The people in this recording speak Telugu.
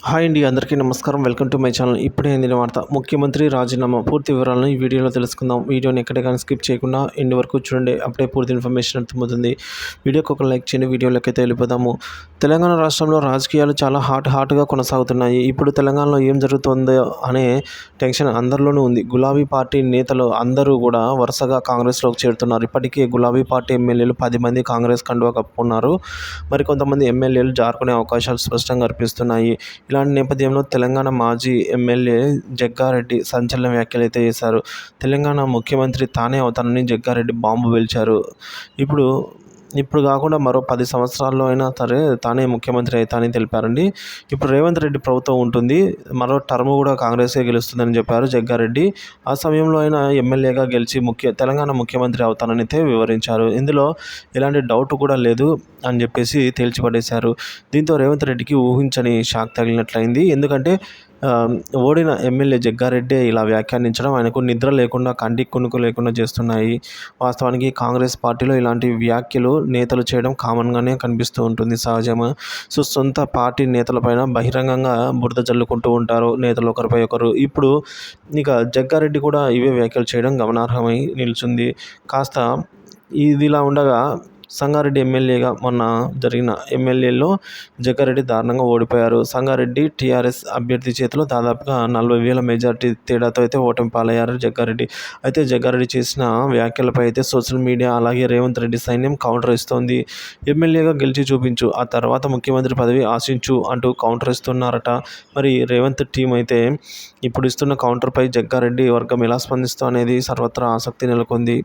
హాయ్ అండి, అందరికీ నమస్కారం. Welcome to my channel. ఇప్పుడే అందిన వార్త. ముఖ్యమంత్రి రాజీనామా పూర్తి వివరాలను ఈ వీడియోలో తెలుసుకుందాం. వీడియోని ఎక్కడ కానీ స్కిప్ చేయకుండా ఎండ్ వరకు చూడండి. అప్పుడే పూర్తి ఇన్ఫర్మేషన్ అర్థమవుతుంది. వీడియోకి ఒక లైక్ చేయండి. వీడియోలోకి అయితే వెళ్ళిపోదాము. తెలంగాణ రాష్ట్రంలో రాజకీయాలు చాలా హాట్గా కొనసాగుతున్నాయి. ఇప్పుడు తెలంగాణలో ఏం జరుగుతుందో అనే టెన్షన్ అందరిలోనూ ఉంది. గులాబీ పార్టీ నేతలు అందరూ కూడా వరుసగా కాంగ్రెస్లోకి చేరుతున్నారు. ఇప్పటికే గులాబీ పార్టీ ఎమ్మెల్యేలు 10 మంది కాంగ్రెస్ కండువా కప్పుకున్నారు. మరికొంతమంది ఎమ్మెల్యేలు జారుకునే అవకాశాలు స్పష్టంగా కనిపిస్తున్నాయి. ఇలాంటి నేపథ్యంలో తెలంగాణ మాజీ ఎమ్మెల్యే జగ్గారెడ్డి సంచలన వ్యాఖ్యలైతే చేశారు. తెలంగాణ ముఖ్యమంత్రి తానే అవుతానని జగ్గారెడ్డి బాంబు పేల్చారు. ఇప్పుడు కాకుండా మరో 10 సంవత్సరాల్లో అయినా సరే తానే ముఖ్యమంత్రి అవుతానని తెలిపారండి. ఇప్పుడు రేవంత్ రెడ్డి ప్రభుత్వం ఉంటుంది, మరో టర్మ్ కూడా కాంగ్రెసే గెలుస్తుందని చెప్పారు జగ్గారెడ్డి. ఆ సమయంలో అయినా ఎమ్మెల్యేగా గెలిచి తెలంగాణ ముఖ్యమంత్రి అవుతానని అయితే వివరించారు. ఇందులో ఎలాంటి డౌట్ కూడా లేదు అని చెప్పేసి తేల్చిపడేశారు. దీంతో రేవంత్ రెడ్డికి ఊహించని షాక్ తగిలినట్లయింది. ఎందుకంటే ఓడిన ఎమ్మెల్యే జగ్గారెడ్డి ఇలా వ్యాఖ్యానించడం ఆయనకు నిద్ర లేకుండా, కంటికి కునుకు లేకుండా చేస్తున్నాయి. వాస్తవానికి కాంగ్రెస్ పార్టీలో ఇలాంటి వ్యాఖ్యలు నేతలు చేయడం కామన్గానే కనిపిస్తూ ఉంటుంది, సహజమే. సొంత పార్టీ నేతలపైన బహిరంగంగా బురద జల్లుకుంటూ ఉంటారు నేతలు ఒకరిపై ఒకరు. ఇప్పుడు ఇక జగ్గారెడ్డి కూడా ఇవే వ్యాఖ్యలు చేయడం గమనార్హమై నిలిచింది. కాస్త ఇదిలా ఉండగా సంగారెడ్డి ఎమ్మెల్యేగా మొన్న జరిగిన ఎమ్మెల్యేల్లో జగ్గారెడ్డి దారుణంగా ఓడిపోయారు. సంగారెడ్డి టీఆర్ఎస్ అభ్యర్థి చేతిలో దాదాపుగా 40,000 మెజార్టీ తేడాతో అయితే ఓటమి పాలయ్యారు జగ్గారెడ్డి. అయితే జగ్గారెడ్డి చేసిన వ్యాఖ్యలపై అయితే సోషల్ మీడియా అలాగే రేవంత్ రెడ్డి సైన్యం కౌంటర్ ఇస్తోంది. ఎమ్మెల్యేగా గెలిచి చూపించు, ఆ తర్వాత ముఖ్యమంత్రి పదవి ఆశించు అంటూ కౌంటర్ ఇస్తున్నారట. మరి రేవంత్ టీం అయితే ఇప్పుడు ఇస్తున్న కౌంటర్పై జగ్గారెడ్డి వర్గం ఎలా స్పందిస్తూ అనేది సర్వత్రా ఆసక్తి నెలకొంది.